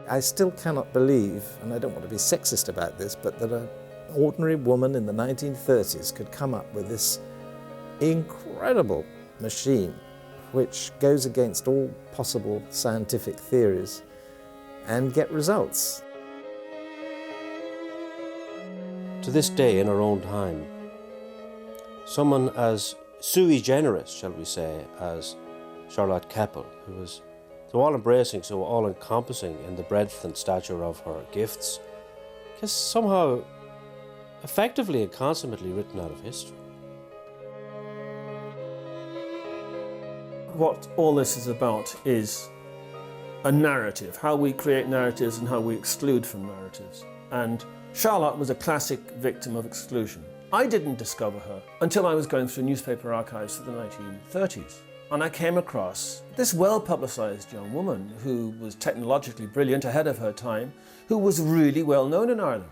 I still cannot believe, and I don't want to be sexist about this, but that an ordinary woman in the 1930s could come up with this incredible machine which goes against all possible scientific theories and get results. To this day, in our own time, someone as sui generis, shall we say, as Charlotte Keppel, who was so all-embracing, so all-encompassing in the breadth and stature of her gifts, is somehow effectively and consummately written out of history. What all this is about is a narrative, how we create narratives and how we exclude from narratives. And Charlotte was a classic victim of exclusion. I didn't discover her until I was going through newspaper archives of the 1930s. And I came across this well-publicised young woman who was technologically brilliant, ahead of her time, who was really well known in Ireland.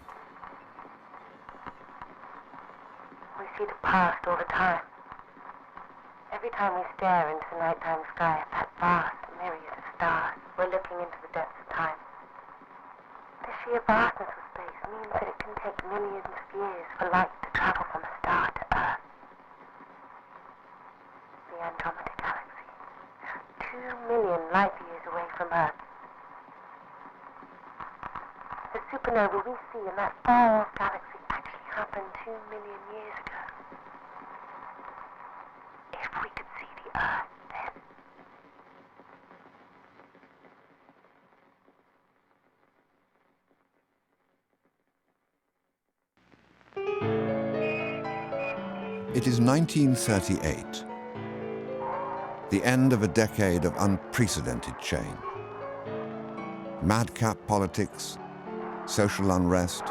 We see the past all the time. Every time we stare into the nighttime sky at that vast myriad of stars, we're looking into the depths of time. The sheer vastness of space means that it can take millions of years for light to travel from a star to Earth. The Andromeda Galaxy, 2 million light years away from Earth. The supernova we see in that far-off galaxy actually happened 2 million years ago. If we could see the Earth then. It is 1938, the end of a decade of unprecedented change. Madcap politics, social unrest,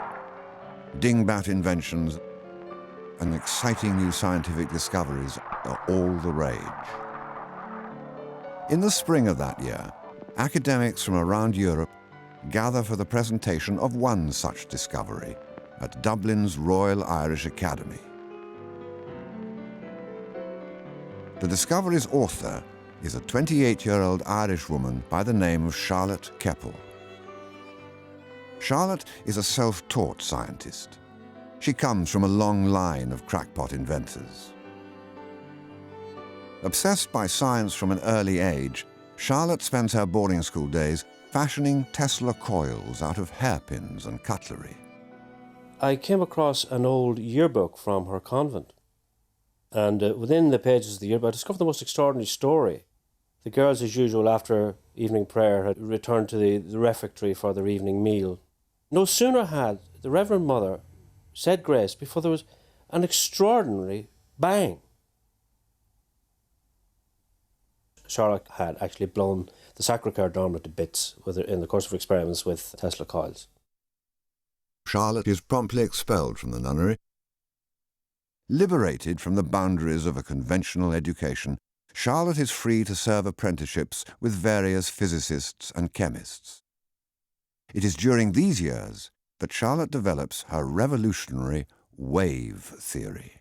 dingbat inventions, and exciting new scientific discoveries are all the rage. In the spring of that year, academics from around Europe gather for the presentation of one such discovery at Dublin's Royal Irish Academy. The discovery's author is a 28-year-old Irish woman by the name of Charlotte Keppel. Charlotte is a self-taught scientist. She comes from a long line of crackpot inventors. Obsessed by science from an early age, Charlotte spends her boarding school days fashioning Tesla coils out of hairpins and cutlery. I came across an old yearbook from her convent. And within the pages of the yearbook, I discovered the most extraordinary story. The girls, as usual, after evening prayer, had returned to the refectory for their evening meal. No sooner had the Reverend Mother said grace before there was an extraordinary bang. Charlotte had actually blown the Sacré-Cœur dormer to bits in the course of experiments with Tesla coils. Charlotte is promptly expelled from the nunnery. Liberated from the boundaries of a conventional education, Charlotte is free to serve apprenticeships with various physicists and chemists. It is during these years that Charlotte develops her revolutionary wave theory.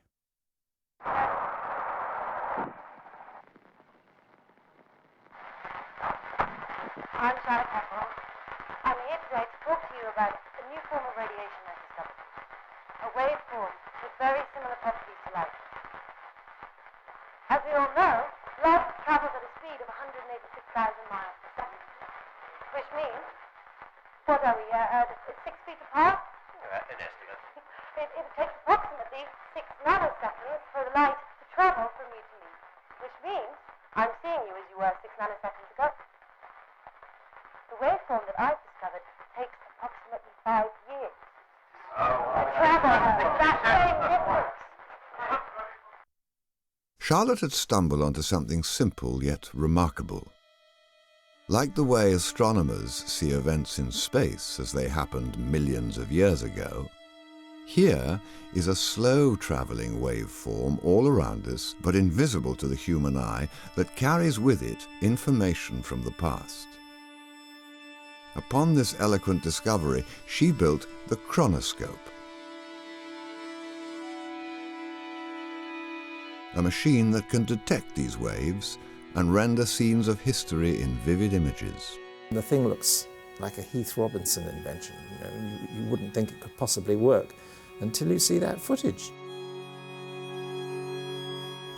I'm Charlotte Keppel. I'm here today to talk to you about a new form of radiation I discovered. A waveform with very similar properties to light. As we all know, light travels at a speed of 186,000 miles per second. Which means, what are we, 6 feet apart? An estimate. It takes approximately 6 nanoseconds for the light to travel from you to me. Which means, I'm seeing you as you were 6 nanoseconds ago. The waveform that I've discovered takes approximately 5 years. To travel at that same distance. Charlotte had stumbled onto something simple yet remarkable. Like the way astronomers see events in space as they happened millions of years ago, here is a slow-traveling waveform all around us, but invisible to the human eye, that carries with it information from the past. Upon this eloquent discovery, she built the Chronoscope, a machine that can detect these waves and render scenes of history in vivid images. The thing looks like a Heath Robinson invention. You wouldn't think it could possibly work until you see that footage.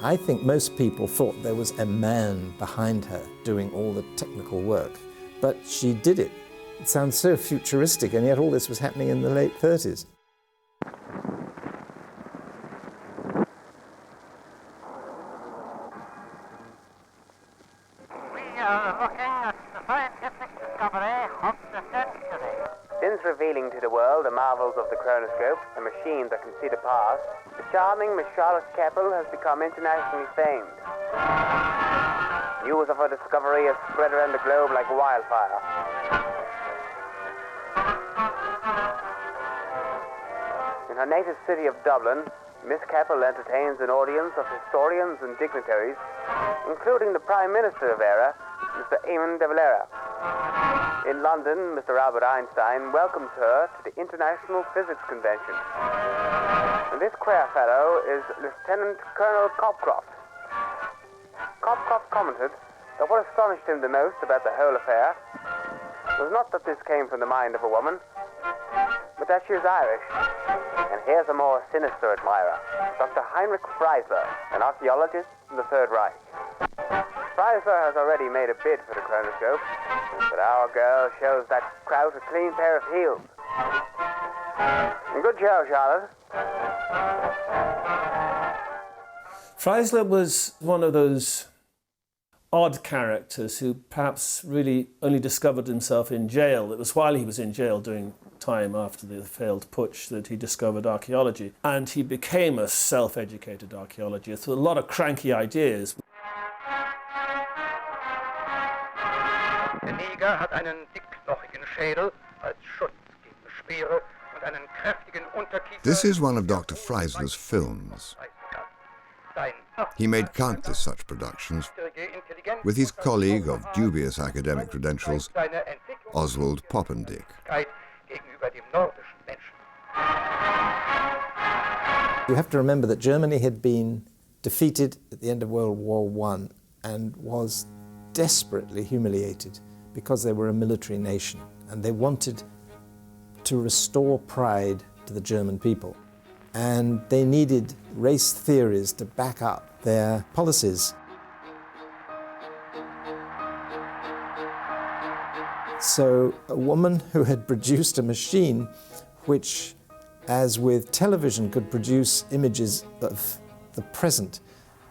I think most people thought there was a man behind her doing all the technical work, but she did it. It sounds so futuristic, and yet all this was happening in the late 30s. We are looking at the scientific discovery of the century. Since revealing to the world the marvels of the Chronoscope, a machine that can see the past, the charming Miss Charlotte Keppel has become internationally famed. News of her discovery has spread around the globe like wildfire. In her native city of Dublin, Miss Keppel entertains an audience of historians and dignitaries, including the Prime Minister of Era, Mr. Eamon de Valera. In London, Mr. Albert Einstein welcomes her to the International Physics Convention. And this queer fellow is Lieutenant Colonel Copcroft. Copcroft commented that what astonished him the most about the whole affair was not that this came from the mind of a woman, but that she is Irish. And here's a more sinister admirer, Dr. Heinrich Freisler, an archaeologist from the Third Reich. Freisler has already made a bid for the Chronoscope, but our girl shows that crowd a clean pair of heels. Good show, Charlotte. Freisler was one of those odd characters who perhaps really only discovered himself in jail. It was while he was in jail doing time after the failed putsch that he discovered archaeology, and he became a self-educated archaeologist with a lot of cranky ideas. Der Neger hat einen dicklochigen Schädel als Schutz gegen Speere und einen kräftigen Unterkiefer. This is one of Dr. Freisler's films. He made countless such productions with his colleague of dubious academic credentials, Oswald Poppendick. You have to remember that Germany had been defeated at the end of World War I and was desperately humiliated because they were a military nation, and they wanted to restore pride to the German people. And they needed race theories to back up their policies. So a woman who had produced a machine which, as with television, could produce images of the present,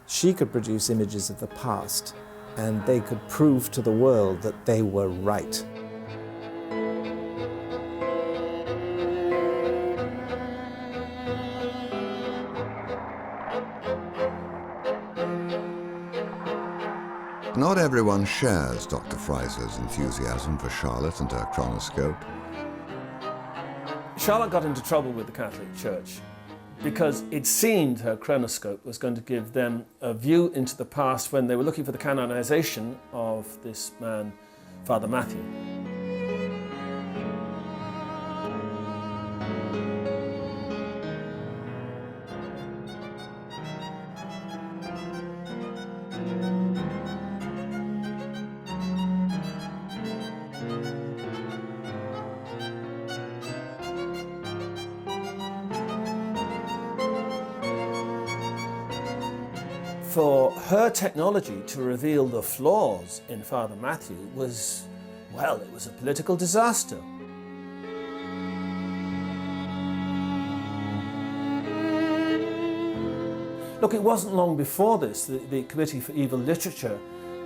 she could produce images of the past, and they could prove to the world that they were right. Not everyone shares Dr. Freisler's enthusiasm for Charlotte and her chronoscope. Charlotte got into trouble with the Catholic Church because it seemed her chronoscope was going to give them a view into the past when they were looking for the canonization of this man, Father Matthew. For her technology to reveal the flaws in Father Matthew was, well, it was a political disaster. Look, it wasn't long before this that the Committee for Evil Literature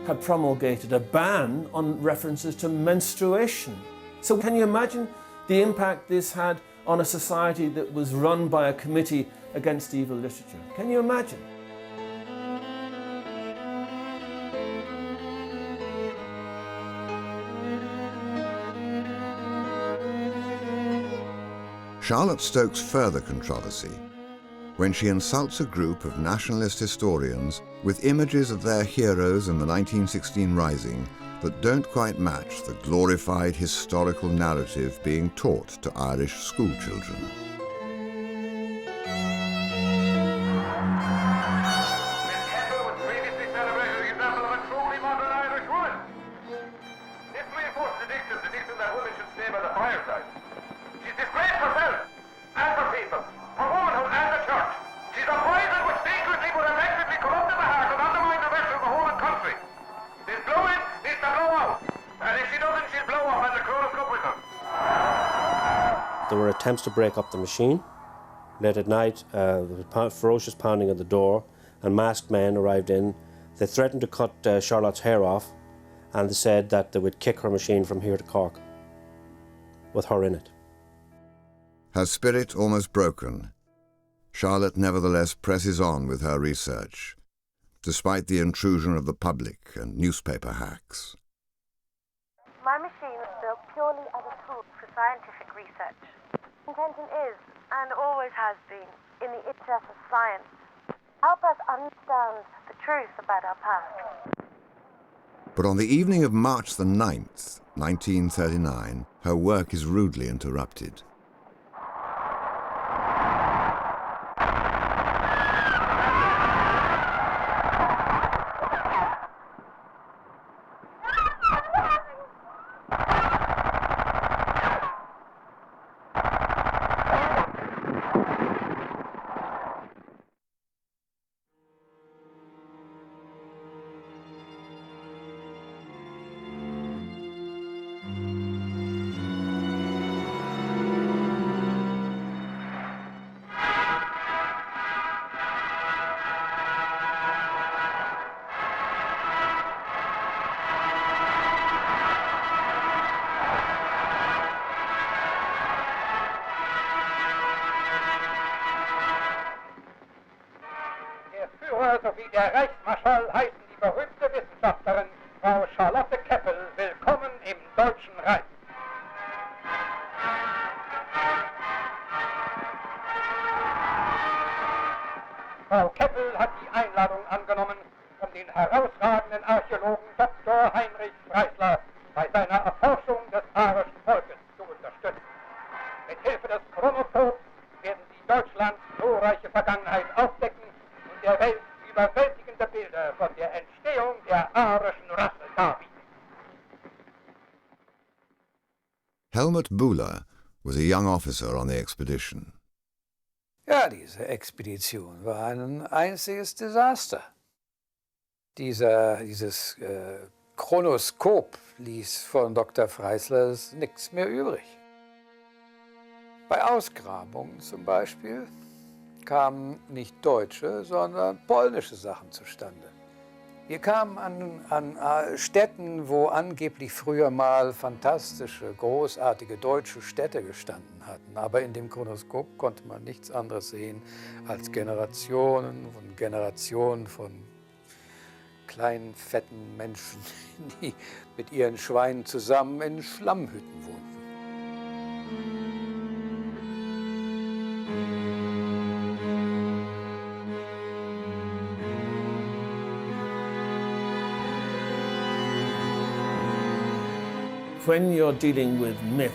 had promulgated a ban on references to menstruation. So can you imagine the impact this had on a society that was run by a committee against evil literature? Can you imagine? Charlotte stokes further controversy when she insults a group of nationalist historians with images of their heroes in the 1916 Rising that don't quite match the glorified historical narrative being taught to Irish schoolchildren. This reinforced the dictum that women should There were attempts to break up the machine. Late at night, there was ferocious pounding at the door, and masked men arrived in. They threatened to cut Charlotte's hair off, and they said that they would kick her machine from here to Cork, with her in it. Her spirit almost broken, Charlotte nevertheless presses on with her research, despite the intrusion of the public and newspaper hacks. My machine was built purely as a tool for scientific research. Intention is, and always has been, in the interest of science. Help us understand the truth about our past. But on the evening of March the 9th, 1939, her work is rudely interrupted. Sowie der Reichsmarschall heißen die berühmte Wissenschaftlerin Frau Charlotte Keppel willkommen im Deutschen Reich. Frau Keppel hat die Einladung angenommen, um den herausragenden Archäologen Dr. Heinrich Freisler bei seiner Erforschung des arischen Volkes zu unterstützen. Mit Hilfe des Chronoscopes werden sie Deutschlands glorreiche Vergangenheit aufdecken und der Welt überwältigende Bilder von der Entstehung der arischen Rasse darbieten. Helmut Buhler was a young officer on the expedition. Ja, diese Expedition war ein einziges Desaster. Dieses Chronoskop ließ von Dr. Freisler nichts mehr übrig. Bei Ausgrabungen zum Beispiel kamen nicht deutsche, sondern polnische Sachen zustande. Wir kamen an Städten, wo angeblich früher mal fantastische, großartige deutsche Städte gestanden hatten. Aber in dem Chronoskop konnte man nichts anderes sehen als Generationen und Generationen von kleinen, fetten Menschen, die mit ihren Schweinen zusammen in Schlammhütten wohnten. When you're dealing with myth,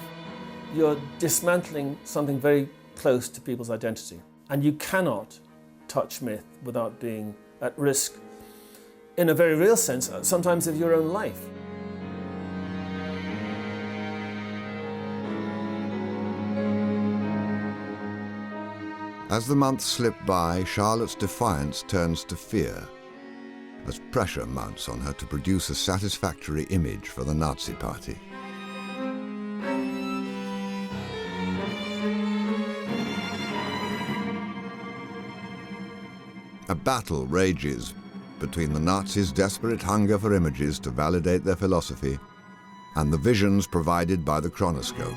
you're dismantling something very close to people's identity. And you cannot touch myth without being at risk, in a very real sense, sometimes of your own life. As the months slip by, Charlotte's defiance turns to fear, as pressure mounts on her to produce a satisfactory image for the Nazi Party. A battle rages between the Nazis' desperate hunger for images to validate their philosophy and the visions provided by the Chronoscope.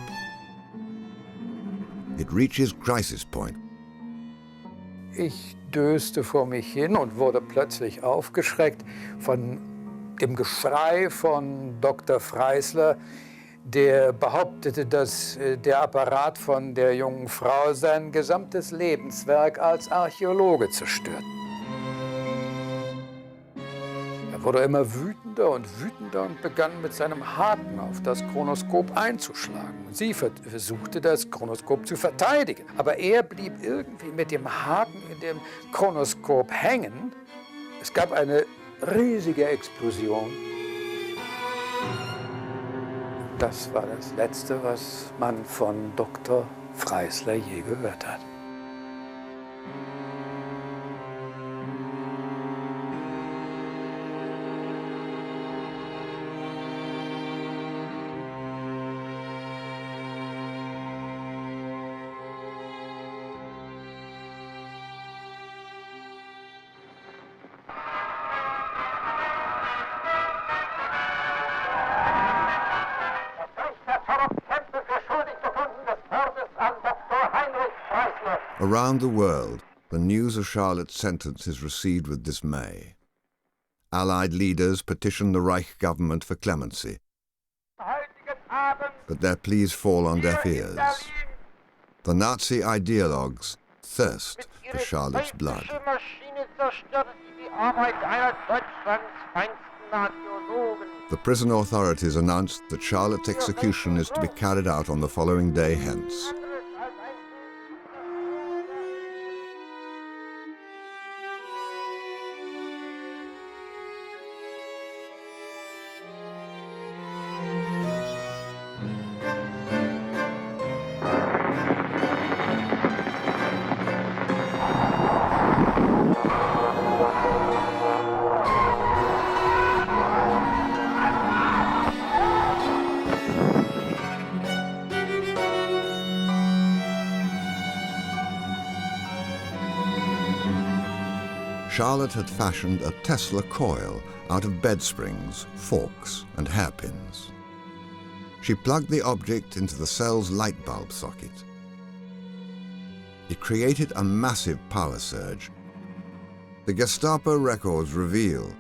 It reaches crisis point. Ich döste vor mich hin und wurde plötzlich aufgeschreckt von dem Geschrei von Dr. Freisler, der behauptete, dass der Apparat von der jungen Frau sein gesamtes Lebenswerk als Archäologe zerstört. Er wurde immer wütender und begann mit seinem Haken auf das Chronoskop einzuschlagen. Sie versuchte, das Chronoskop zu verteidigen, aber er blieb irgendwie mit dem Haken in dem Chronoskop hängen. Es gab eine riesige Explosion. Das war das Letzte, was man von Dr. Freisler je gehört hat. Around the world, the news of Charlotte's sentence is received with dismay. Allied leaders petition the Reich government for clemency, but their pleas fall on deaf ears. The Nazi ideologues thirst for Charlotte's blood. The prison authorities announced that Charlotte's execution is to be carried out on the following day hence. Charlotte had fashioned a Tesla coil out of bed springs, forks, and hairpins. She plugged the object into the cell's light bulb socket. It created a massive power surge. The Gestapo records reveal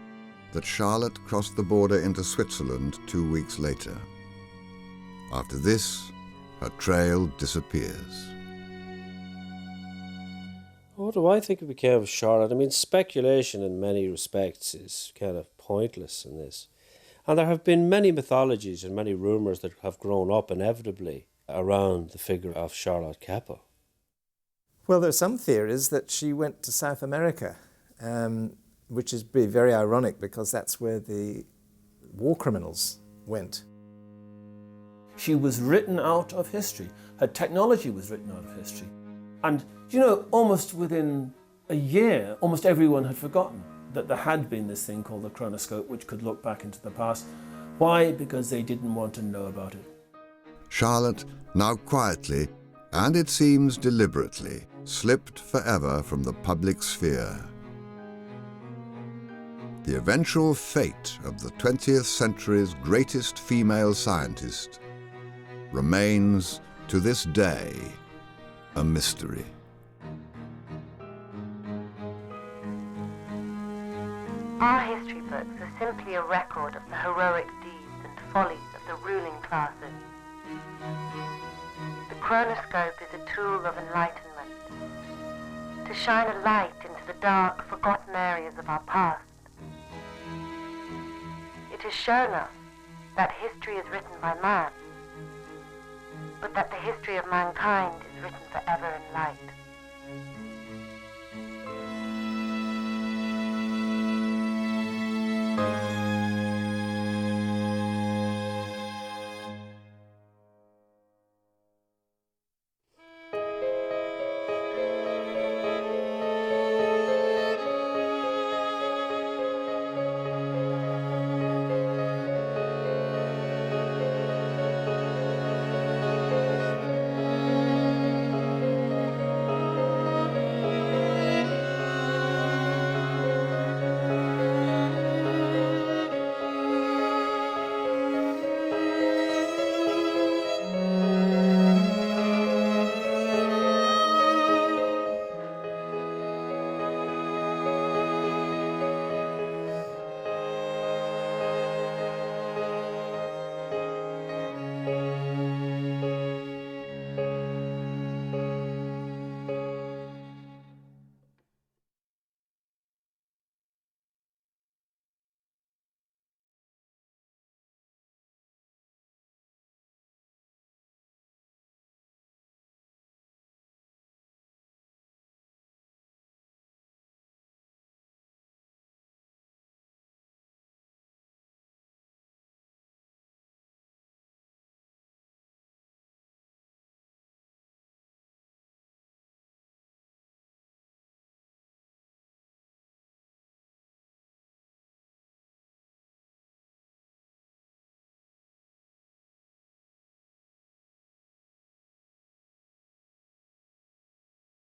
that Charlotte crossed the border into Switzerland 2 weeks later. After this, her trail disappears. What do I think it became of Charlotte? I mean, speculation in many respects is kind of pointless in this. And there have been many mythologies and many rumours that have grown up inevitably around the figure of Charlotte Keppel. Well, there are some theories that she went to South America, which is very ironic because that's where the war criminals went. She was written out of history. Her technology was written out of history. And, you know, almost within a year, almost everyone had forgotten that there had been this thing called the Chronoscope, which could look back into the past. Why? Because they didn't want to know about it. Charlotte, now quietly, and it seems deliberately, slipped forever from the public sphere. The eventual fate of the 20th century's greatest female scientist remains, to this day, a mystery. Our history books are simply a record of the heroic deeds and follies of the ruling classes. The Chronoscope is a tool of enlightenment, to shine a light into the dark, forgotten areas of our past. It has shown us that history is written by man, but that the history of mankind is written forever in light.